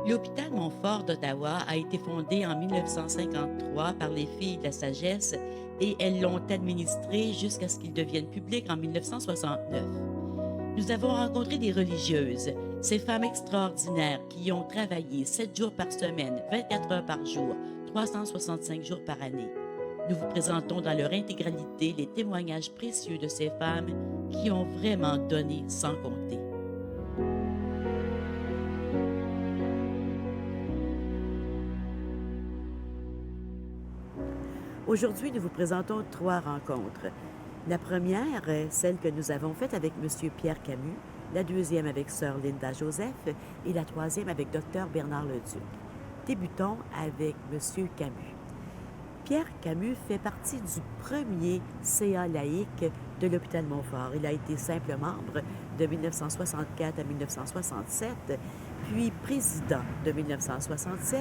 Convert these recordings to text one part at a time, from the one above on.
L'hôpital Montfort d'Ottawa a été fondé en 1953 par les Filles de la Sagesse et elles l'ont administré jusqu'à ce qu'il devienne public en 1969. Nous avons rencontré des religieuses, ces femmes extraordinaires qui ont travaillé 7 jours par semaine, 24 heures par jour, 365 jours par année. Nous vous présentons dans leur intégralité les témoignages précieux de ces femmes qui ont vraiment donné sans compter. Aujourd'hui, nous vous présentons 3 rencontres. La première, celle que nous avons faite avec M. Pierre Camus, la deuxième avec Sœur Linda Joseph et la troisième avec Dr Bernard Leduc. Débutons avec M. Camus. Pierre Camus fait partie du premier CA laïque de l'hôpital Montfort. Il a été simple membre de 1964 à 1967, puis président de 1967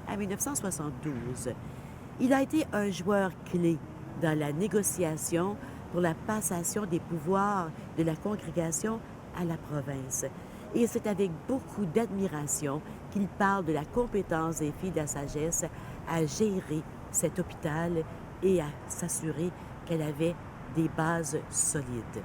à 1972. Il a été un joueur clé dans la négociation pour la passation des pouvoirs de la congrégation à la province. Et c'est avec beaucoup d'admiration qu'il parle de la compétence des Filles de la Sagesse à gérer cet hôpital et à s'assurer qu'elle avait des bases solides.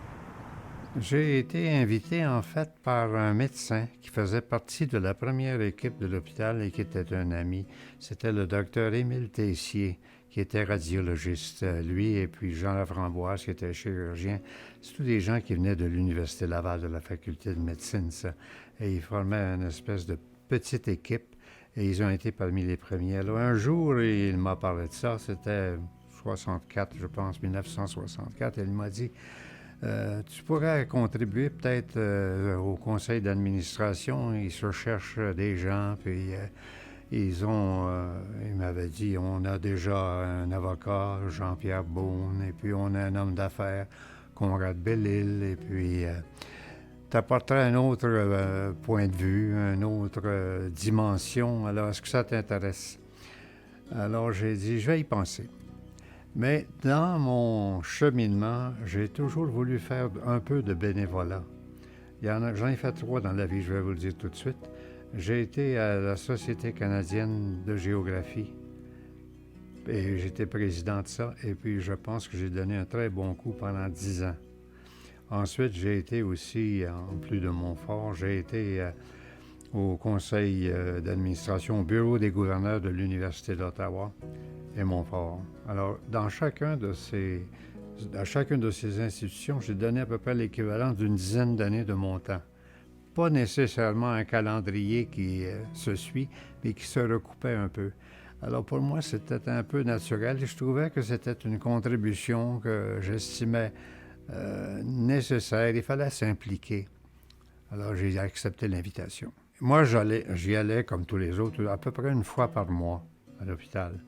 J'ai été invité en fait par un médecin qui faisait partie de la première équipe de l'hôpital et qui était un ami. C'était le docteur Émile Tessier, qui était radiologiste, lui, et puis Jean Laframboise, qui était chirurgien. C'est tous des gens qui venaient de l'Université Laval, de la faculté de médecine, ça. Et ils formaient une espèce de petite équipe, et ils ont été parmi les premiers. Alors, un jour, il m'a parlé de ça, c'était 64, je pense, 1964, et il m'a dit... tu pourrais contribuer peut-être au conseil d'administration. Ils se cherchent des gens, puis il m'avait dit, on a déjà un avocat, Jean-Pierre Beaune, et puis on a un homme d'affaires, Conrad Bellil, et puis tu apporterais un autre point de vue, une autre dimension. Alors, est-ce que ça t'intéresse? Alors, j'ai dit, je vais y penser. Mais dans mon cheminement, j'ai toujours voulu faire un peu de bénévolat. J'en ai fait 3 dans la vie, je vais vous le dire tout de suite. J'ai été à la Société canadienne de géographie et j'étais président de ça. Et puis, je pense que j'ai donné un très bon coup pendant 10 ans. Ensuite, j'ai été aussi, en plus de Montfort, j'ai été au conseil d'administration, au bureau des gouverneurs de l'Université d'Ottawa et Montfort. Alors, dans chacune de ces institutions, j'ai donné à peu près l'équivalent d'une dizaine d'années de mon temps. Pas nécessairement un calendrier qui se suit, mais qui se recoupait un peu. Alors, pour moi, c'était un peu naturel et je trouvais que c'était une contribution que j'estimais nécessaire. Il fallait s'impliquer. Alors, j'ai accepté l'invitation. Moi, j'y allais, comme tous les autres, à peu près une fois par mois à l'hôpital.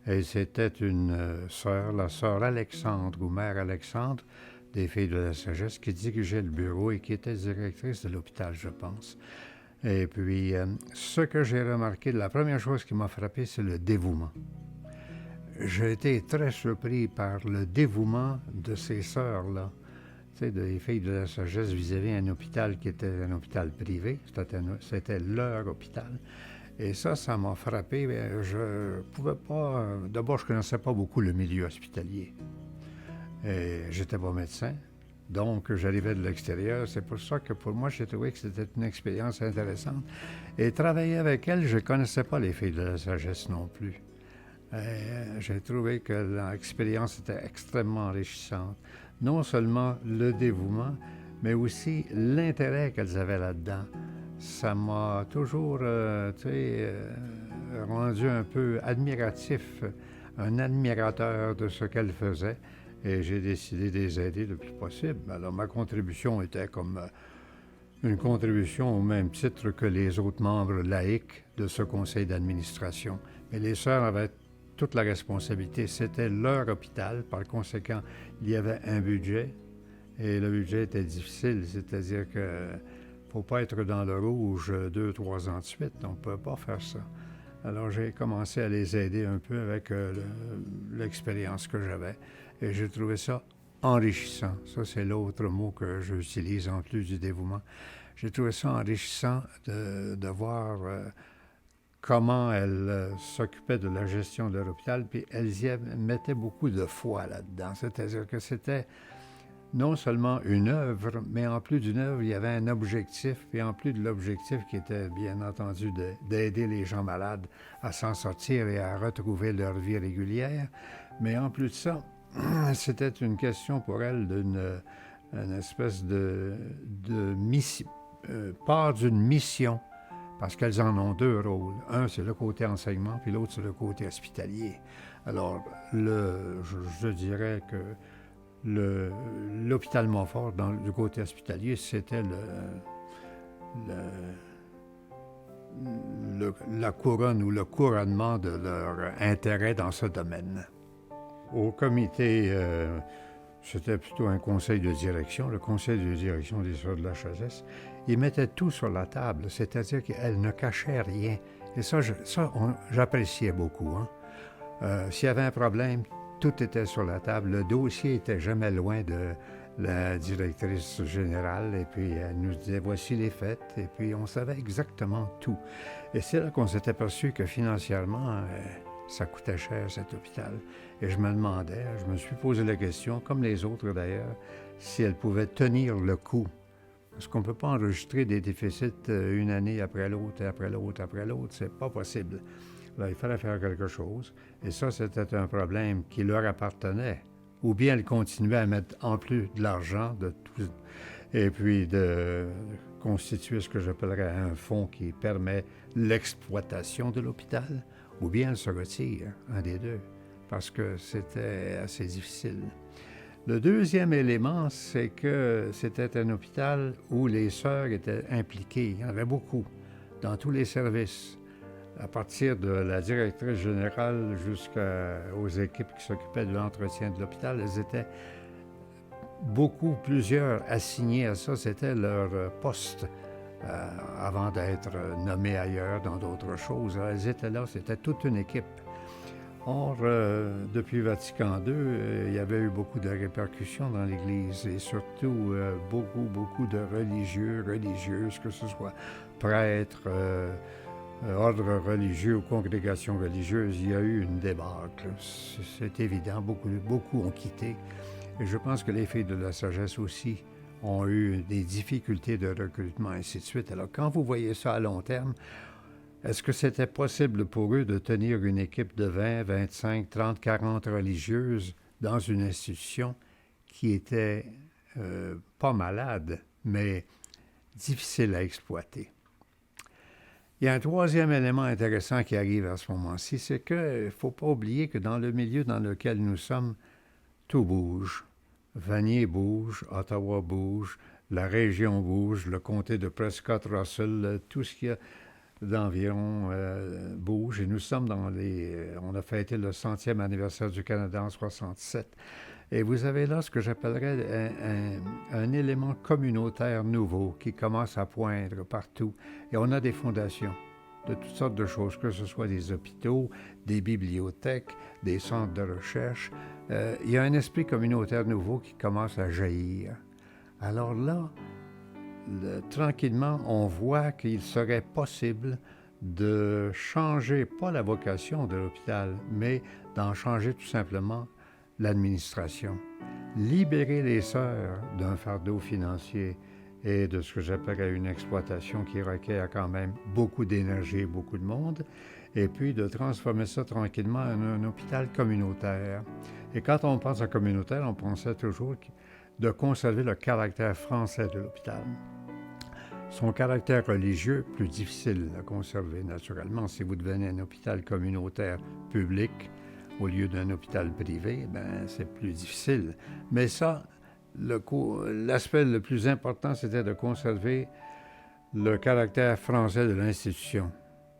Et c'était une sœur, la sœur Alexandre, ou mère Alexandre, des Filles de la Sagesse, qui dirigeait le bureau et qui était directrice de l'hôpital, je pense. Et puis, ce que j'ai remarqué, la première chose qui m'a frappé, c'est le dévouement. J'ai été très surpris par le dévouement de ces sœurs-là, tu sais, des Filles de la Sagesse vis-à-vis un hôpital qui était un hôpital privé. C'était leur hôpital. Et ça m'a frappé. Je pouvais pas... D'abord, je ne connaissais pas beaucoup le milieu hospitalier. Et j'étais pas médecin, donc j'arrivais de l'extérieur. C'est pour ça que pour moi, j'ai trouvé que c'était une expérience intéressante. Et travailler avec elles, je ne connaissais pas les Filles de la Sagesse non plus. J'ai trouvé que l'expérience était extrêmement enrichissante. Non seulement le dévouement, mais aussi l'intérêt qu'elles avaient là-dedans. Ça m'a toujours, rendu un peu admiratif, un admirateur de ce qu'elles faisaient. Et j'ai décidé de les aider le plus possible. Alors, ma contribution était comme une contribution au même titre que les autres membres laïcs de ce conseil d'administration. Mais les sœurs avaient toute la responsabilité. C'était leur hôpital. Par conséquent, il y avait un budget. Et le budget était difficile. C'est-à-dire que ne faut pas être dans le rouge 2-3 ans de suite. On ne peut pas faire ça. Alors, j'ai commencé à les aider un peu avec l'expérience que j'avais. Et j'ai trouvé ça enrichissant. Ça, c'est l'autre mot que j'utilise en plus du dévouement. J'ai trouvé ça enrichissant de voir comment elle s'occupait de la gestion de l'hôpital, puis elle y mettait beaucoup de foi là-dedans. C'est-à-dire que c'était non seulement une œuvre, mais en plus d'une œuvre, il y avait un objectif, et en plus de l'objectif qui était bien entendu d'aider les gens malades à s'en sortir et à retrouver leur vie régulière, mais en plus de ça, c'était une question pour elle une espèce de mission, part d'une mission, parce qu'elles en ont deux rôles. Un, c'est le côté enseignement, puis l'autre, c'est le côté hospitalier. Alors, je dirais que l'hôpital Montfort, du côté hospitalier, c'était la couronne ou le couronnement de leur intérêt dans ce domaine. Au comité, c'était plutôt un conseil de direction, le conseil de direction des Sœurs de la Chazesse. Ils mettaient tout sur la table, c'est-à-dire qu'elles ne cachaient rien. Et ça, j'appréciais beaucoup. S'il y avait un problème, tout était sur la table. Le dossier n'était jamais loin de la directrice générale. Et puis, elle nous disait, voici les faits. Et puis, on savait exactement tout. Et c'est là qu'on s'est aperçu que financièrement, ça coûtait cher, cet hôpital. Et je me suis posé la question, comme les autres d'ailleurs, si elle pouvait tenir le coup. Parce qu'on ne peut pas enregistrer des déficits une année après l'autre, après l'autre, après l'autre. C'est pas possible. Là, il fallait faire quelque chose. Et ça, c'était un problème qui leur appartenait. Ou bien elle continuait à mettre en plus de l'argent, et puis de constituer ce que j'appellerais un fonds qui permet l'exploitation de l'hôpital, ou bien elle se retire, un des deux, parce que c'était assez difficile. Le deuxième élément, c'est que c'était un hôpital où les sœurs étaient impliquées. Il y en avait beaucoup, dans tous les services. À partir de la directrice générale jusqu'aux équipes qui s'occupaient de l'entretien de l'hôpital, elles étaient plusieurs assignées à ça. C'était leur poste avant d'être nommées ailleurs dans d'autres choses. Elles étaient là, c'était toute une équipe. Or, depuis Vatican II, il y avait eu beaucoup de répercussions dans l'Église et surtout beaucoup de religieuses, que ce soit prêtres, ordres religieux ou congrégations religieuses. Il y a eu une débâcle. C'est évident, beaucoup ont quitté. Et je pense que les filles de la sagesse aussi ont eu des difficultés de recrutement, ainsi de suite. Alors, quand vous voyez ça à long terme, est-ce que c'était possible pour eux de tenir une équipe de 20, 25, 30, 40 religieuses dans une institution qui était pas malade, mais difficile à exploiter? Il y a un troisième élément intéressant qui arrive à ce moment-ci, c'est qu'il ne faut pas oublier que dans le milieu dans lequel nous sommes, tout bouge. Vanier bouge, Ottawa bouge, la région bouge, le comté de Prescott-Russell, tout ce qu'il y a d'environ bouge. Et nous sommes on a fêté le 100e anniversaire du Canada en 67. Et vous avez là ce que j'appellerais un élément communautaire nouveau qui commence à poindre partout. Et on a des fondations de toutes sortes de choses, que ce soit des hôpitaux, des bibliothèques, des centres de recherche. Il y a un esprit communautaire nouveau qui commence à jaillir. Alors là, tranquillement, on voit qu'il serait possible de changer, pas la vocation de l'hôpital, mais d'en changer tout simplement l'administration. Libérer les sœurs d'un fardeau financier et de ce que j'appellerais une exploitation qui requiert quand même beaucoup d'énergie et beaucoup de monde, et puis de transformer ça tranquillement en un hôpital communautaire. Et quand on pense à communautaire, on pensait toujours de conserver le caractère français de l'hôpital. Son caractère religieux, plus difficile à conserver naturellement. Si vous devenez un hôpital communautaire public au lieu d'un hôpital privé, c'est plus difficile. Mais ça, l'aspect le plus important, c'était de conserver le caractère français de l'institution.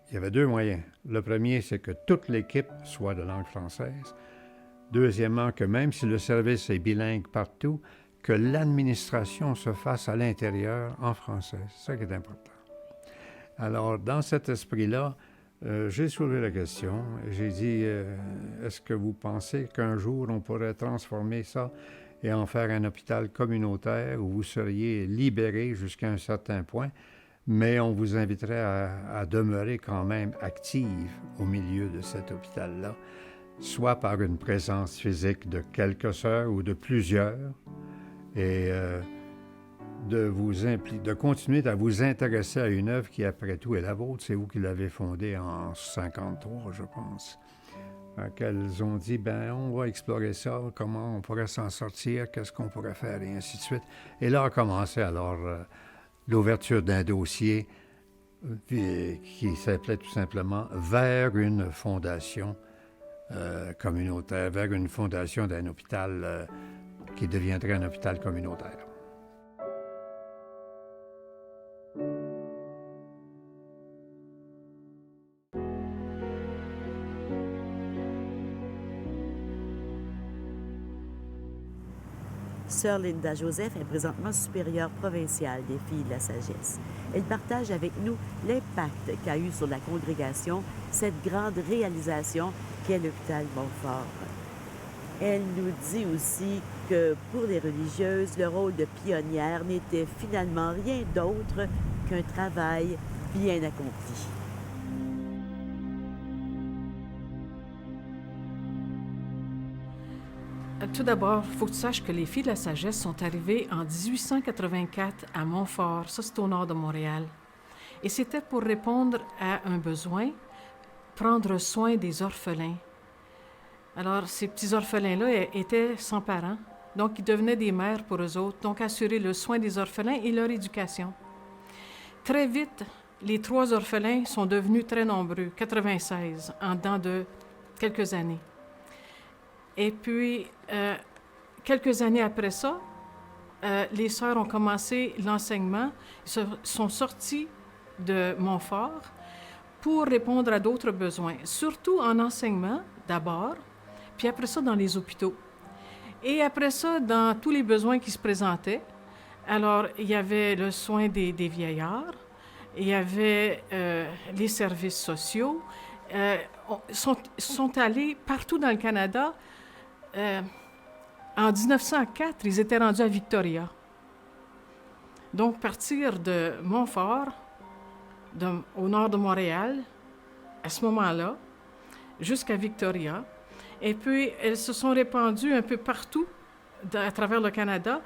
Il y avait deux moyens. Le premier, c'est que toute l'équipe soit de langue française. Deuxièmement, que même si le service est bilingue partout, que l'administration se fasse à l'intérieur en français. C'est ça qui est important. Alors, dans cet esprit-là, j'ai soulevé la question. J'ai dit, est-ce que vous pensez qu'un jour, on pourrait transformer ça et en faire un hôpital communautaire où vous seriez libéré jusqu'à un certain point, mais on vous inviterait à demeurer quand même active au milieu de cet hôpital-là, soit par une présence physique de quelques heures ou de plusieurs, et de continuer à vous intéresser à une œuvre qui, après tout, est la vôtre. C'est vous qui l'avez fondée en 1953, je pense. Qu'elles ont dit, on va explorer ça, comment on pourrait s'en sortir, qu'est-ce qu'on pourrait faire, et ainsi de suite. Et là a commencé alors l'ouverture d'un dossier qui s'appelait tout simplement « Vers une fondation communautaire », vers une fondation d'un hôpital qui deviendrait un hôpital communautaire. Sœur Linda Joseph est présentement supérieure provinciale des Filles de la Sagesse. Elle partage avec nous l'impact qu'a eu sur la congrégation cette grande réalisation qu'est l'hôpital Montfort. Elle nous dit aussi que pour les religieuses, le rôle de pionnière n'était finalement rien d'autre qu'un travail bien accompli. Tout d'abord, il faut que tu saches que les Filles de la Sagesse sont arrivées en 1884 à Montfort, ça c'est au nord de Montréal. Et c'était pour répondre à un besoin, prendre soin des orphelins. Alors, ces petits orphelins-là étaient sans parents, donc ils devenaient des mères pour eux autres, donc assurer le soin des orphelins et leur éducation. Très vite, les 3 orphelins sont devenus très nombreux, 96, en dedans de quelques années. Et puis, quelques années après ça, les sœurs ont commencé l'enseignement, sont sorties de Montfort pour répondre à d'autres besoins, surtout en enseignement d'abord, puis après ça dans les hôpitaux. Et après ça, dans tous les besoins qui se présentaient, alors il y avait le soin des vieillards, il y avait les services sociaux, sont allés partout dans le Canada. En 1904, ils étaient rendus à Victoria. Donc, partir de Montfort, au nord de Montréal, à ce moment-là, jusqu'à Victoria. Et puis, elles se sont répandues un peu partout à travers le Canada,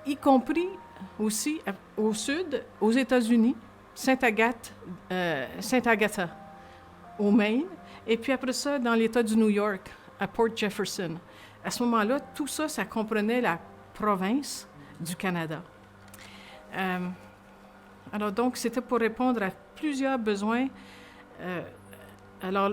y compris aussi au sud, aux États-Unis, Saint-Agatha, au Maine, et puis après ça, dans l'État du New York, à Port Jefferson. À ce moment-là, tout ça, ça comprenait la province du Canada. Alors donc, c'était pour répondre à plusieurs besoins. Alors,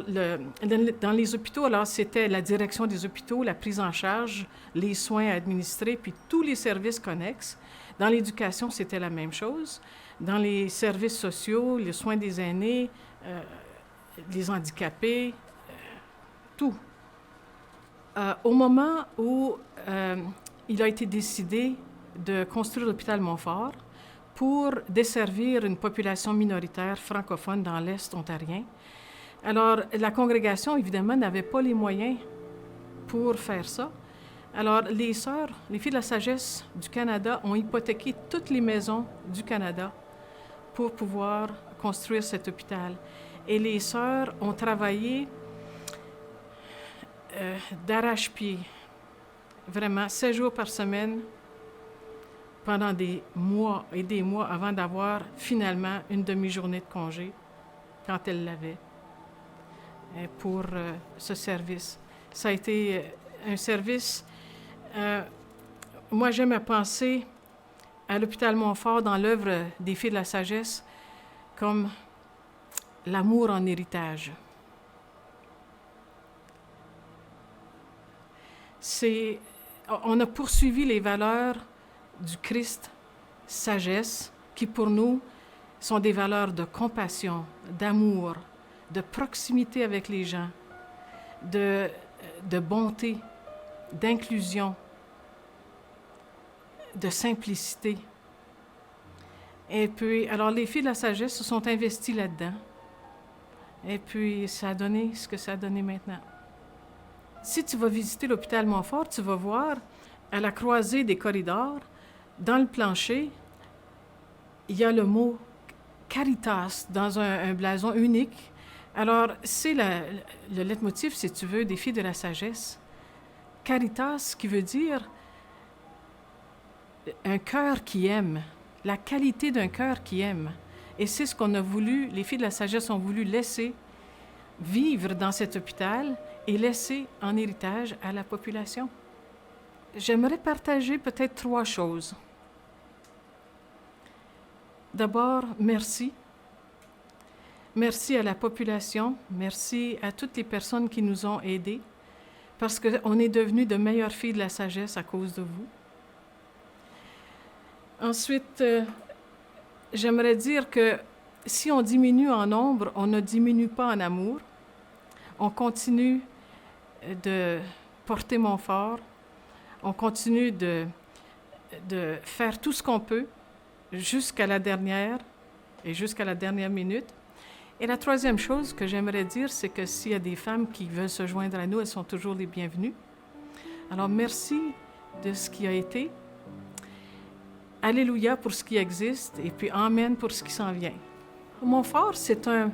dans les hôpitaux, alors c'était la direction des hôpitaux, la prise en charge, les soins à administrer, puis tous les services connexes. Dans l'éducation, c'était la même chose. Dans les services sociaux, les soins des aînés, les handicapés, tout. Au moment où il a été décidé de construire l'hôpital Montfort pour desservir une population minoritaire francophone dans l'Est ontarien, alors la congrégation, évidemment, n'avait pas les moyens pour faire ça. Alors les sœurs, les Filles de la Sagesse du Canada ont hypothéqué toutes les maisons du Canada pour pouvoir construire cet hôpital. Et les sœurs ont travaillé d'arrache-pied, vraiment 7 jours par semaine, pendant des mois et des mois avant d'avoir finalement une demi-journée de congé, quand elles l'avaient, pour ce service. Ça a été un service... moi, j'aime à penser à l'hôpital Montfort dans l'œuvre des Filles de la Sagesse comme l'amour en héritage. On a poursuivi les valeurs du Christ, sagesse, qui pour nous sont des valeurs de compassion, d'amour, de proximité avec les gens, de bonté, d'inclusion, de simplicité. Et puis, alors les Filles de la Sagesse se sont investies là-dedans. Et puis, ça a donné ce que ça a donné maintenant. Si tu vas visiter l'hôpital Montfort, tu vas voir, à la croisée des corridors, dans le plancher, il y a le mot Caritas dans un blason unique. Alors, c'est le leitmotiv, si tu veux, des filles de la sagesse. Caritas, qui veut dire un cœur qui aime, la qualité d'un cœur qui aime. Et c'est ce qu'on a voulu, les filles de la sagesse ont voulu laisser vivre dans cet hôpital et laisser en héritage à la population. J'aimerais partager peut-être 3 choses. D'abord, merci. Merci à la population, merci à toutes les personnes qui nous ont aidés, parce qu'on est devenus de meilleures filles de la sagesse à cause de vous. Ensuite, j'aimerais dire que si on diminue en nombre, on ne diminue pas en amour. On continue de porter Montfort, on continue de faire tout ce qu'on peut jusqu'à la dernière minute. Et la 3e chose que j'aimerais dire, c'est que s'il y a des femmes qui veulent se joindre à nous, elles sont toujours les bienvenues. Alors, merci de ce qui a été. Alléluia pour ce qui existe, et puis Amen pour ce qui s'en vient. Montfort, c'est un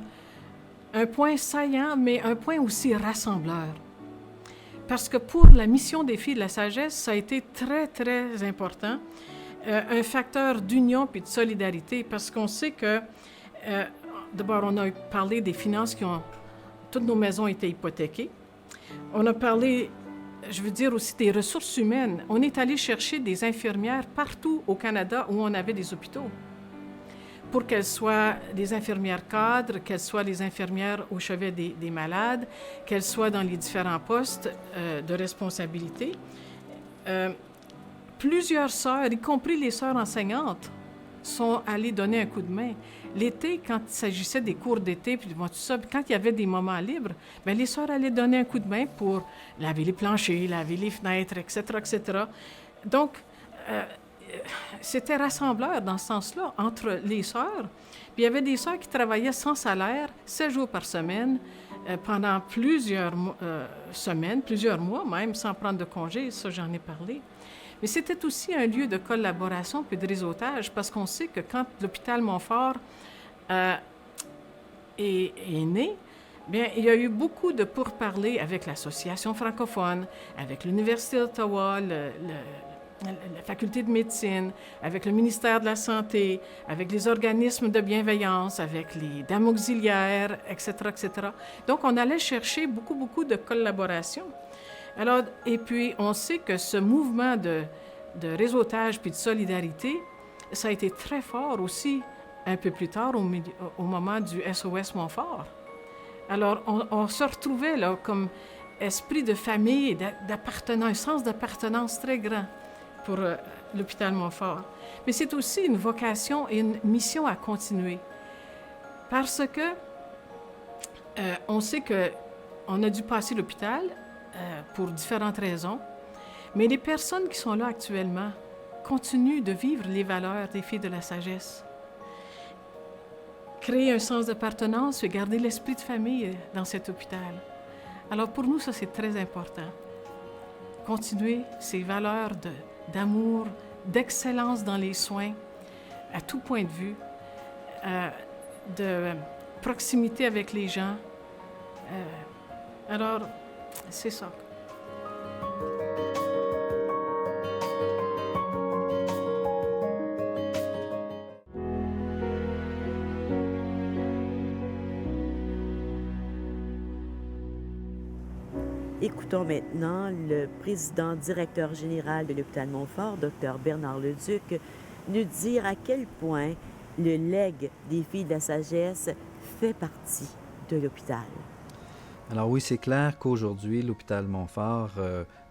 point saillant, mais un point aussi rassembleur. Parce que pour la mission des filles de la sagesse, ça a été très, très important. Un facteur d'union puis de solidarité, parce qu'on sait que, d'abord, on a parlé des finances toutes nos maisons étaient hypothéquées. On a parlé, je veux dire aussi, des ressources humaines. On est allé chercher des infirmières partout au Canada où on avait des hôpitaux, pour qu'elles soient des infirmières cadres, qu'elles soient les infirmières au chevet des malades, qu'elles soient dans les différents postes de responsabilité. Plusieurs sœurs, y compris les sœurs enseignantes, sont allées donner un coup de main. L'été, quand il s'agissait des cours d'été, puis tout ça, quand il y avait des moments libres, bien, les sœurs allaient donner un coup de main pour laver les planchers, laver les fenêtres, etc., etc. Donc, c'était rassembleur dans ce sens-là, entre les sœurs. Puis il y avait des sœurs qui travaillaient sans salaire, 7 jours par semaine, pendant plusieurs semaines, plusieurs mois même, sans prendre de congé. Ça, j'en ai parlé. Mais c'était aussi un lieu de collaboration puis de réseautage, parce qu'on sait que quand l'hôpital Montfort est né, bien, il y a eu beaucoup de pourparlers avec l'Association francophone, avec l'Université d'Ottawa, la faculté de médecine, avec le ministère de la Santé, avec les organismes de bienveillance, avec les dames auxiliaires, etc., etc. Donc, on allait chercher beaucoup de collaboration. Alors, et puis, on sait que ce mouvement de réseautage puis de solidarité, ça a été très fort aussi un peu plus tard, au moment du SOS Montfort. Alors, on se retrouvait là comme esprit de famille, d'appartenance, un sens d'appartenance très grand pour l'hôpital Montfort. Mais c'est aussi une vocation et une mission à continuer. Parce que on sait qu'on a dû passer l'hôpital pour différentes raisons, mais les personnes qui sont là actuellement continuent de vivre les valeurs des filles de la sagesse. Créer un sens d'appartenance et garder l'esprit de famille dans cet hôpital. Alors pour nous, ça c'est très important. Continuer ces valeurs d'amour, d'excellence dans les soins, à tout point de vue, de proximité avec les gens. Alors, c'est ça. Écoutons maintenant le président directeur général de l'hôpital Montfort, Dr Bernard Leduc, nous dire à quel point le legs des filles de la sagesse fait partie de l'hôpital. Alors oui, c'est clair qu'aujourd'hui, l'hôpital Montfort,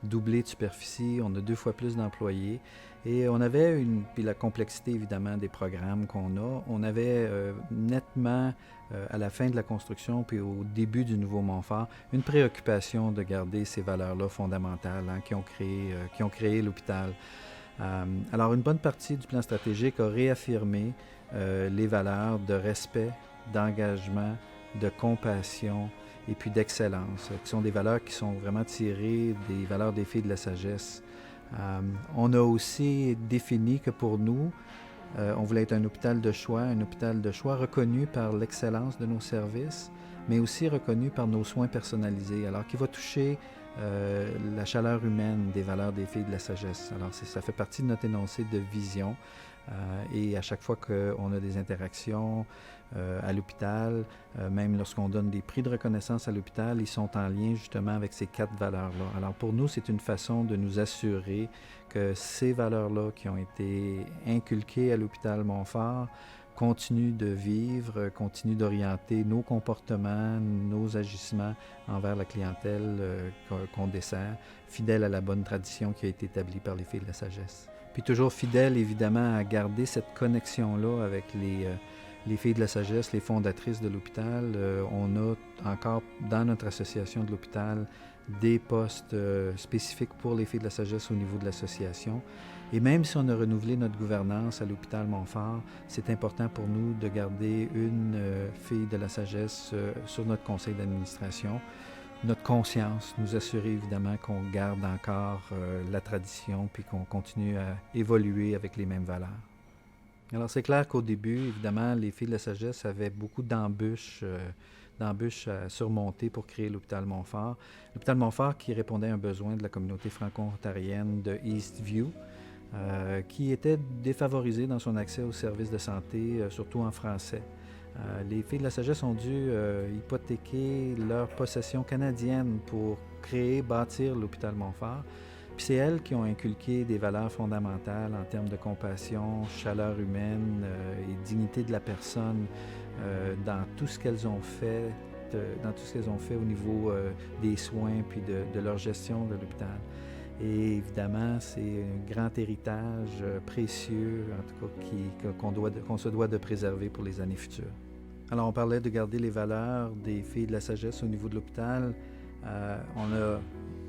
doublé de superficie, on a 2 fois plus d'employés et on avait puis la complexité évidemment des programmes qu'on a, on avait nettement, à la fin de la construction puis au début du nouveau Montfort, une préoccupation de garder ces valeurs-là fondamentales qui ont créé l'hôpital. Alors une bonne partie du plan stratégique a réaffirmé les valeurs de respect, d'engagement, de compassion, et puis d'excellence, qui sont des valeurs qui sont vraiment tirées des valeurs des filles de la sagesse. On a aussi défini que pour nous, On voulait être un hôpital de choix reconnu par l'excellence de nos services, mais aussi reconnu par nos soins personnalisés, alors qui va toucher la chaleur humaine des valeurs des filles de la sagesse. Alors ça fait partie de notre énoncé de vision. Et à chaque fois qu'on a des interactions à l'hôpital, même lorsqu'on donne des prix de reconnaissance à l'hôpital, ils sont en lien justement avec ces 4 valeurs-là. Alors pour nous, c'est une façon de nous assurer que ces valeurs-là qui ont été inculquées à l'hôpital Montfort continuent de vivre, continuent d'orienter nos comportements, nos agissements envers la clientèle qu'on dessert, fidèle à la bonne tradition qui a été établie par les filles de la sagesse. Puis toujours fidèle, évidemment, à garder cette connexion-là avec les filles de la sagesse, les fondatrices de l'hôpital. On a encore dans notre association de l'hôpital des postes spécifiques pour les filles de la sagesse au niveau de l'association. Et même si on a renouvelé notre gouvernance à l'hôpital Montfort, c'est important pour nous de garder une fille de la sagesse sur notre conseil d'administration. Notre conscience, nous assurer évidemment qu'on garde encore la tradition puis qu'on continue à évoluer avec les mêmes valeurs. Alors c'est clair qu'au début, évidemment, les filles de la sagesse avaient beaucoup d'embûches à surmonter pour créer l'hôpital Montfort. L'hôpital Montfort qui répondait à un besoin de la communauté franco-ontarienne de Eastview, qui était défavorisée dans son accès aux services de santé, surtout en français. Les filles de la sagesse ont dû hypothéquer leur possession canadienne pour bâtir l'hôpital Montfort. Puis c'est elles qui ont inculqué des valeurs fondamentales en termes de compassion, chaleur humaine et dignité de la personne dans tout ce qu'elles ont fait, au niveau des soins puis de leur gestion de l'hôpital. Et évidemment, c'est un grand héritage précieux, en tout cas, qu'on se doit de préserver pour les années futures. Alors, on parlait de garder les valeurs des filles de la sagesse au niveau de l'hôpital. On a,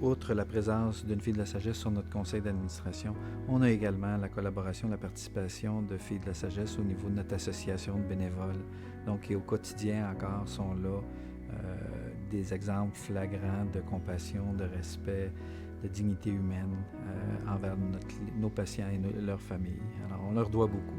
outre la présence d'une fille de la sagesse sur notre conseil d'administration, on a également la collaboration, la participation de filles de la sagesse au niveau de notre association de bénévoles. Donc, qui au quotidien encore sont là des exemples flagrants de compassion, de respect, de dignité humaine envers nos patients et leurs familles. Alors, on leur doit beaucoup.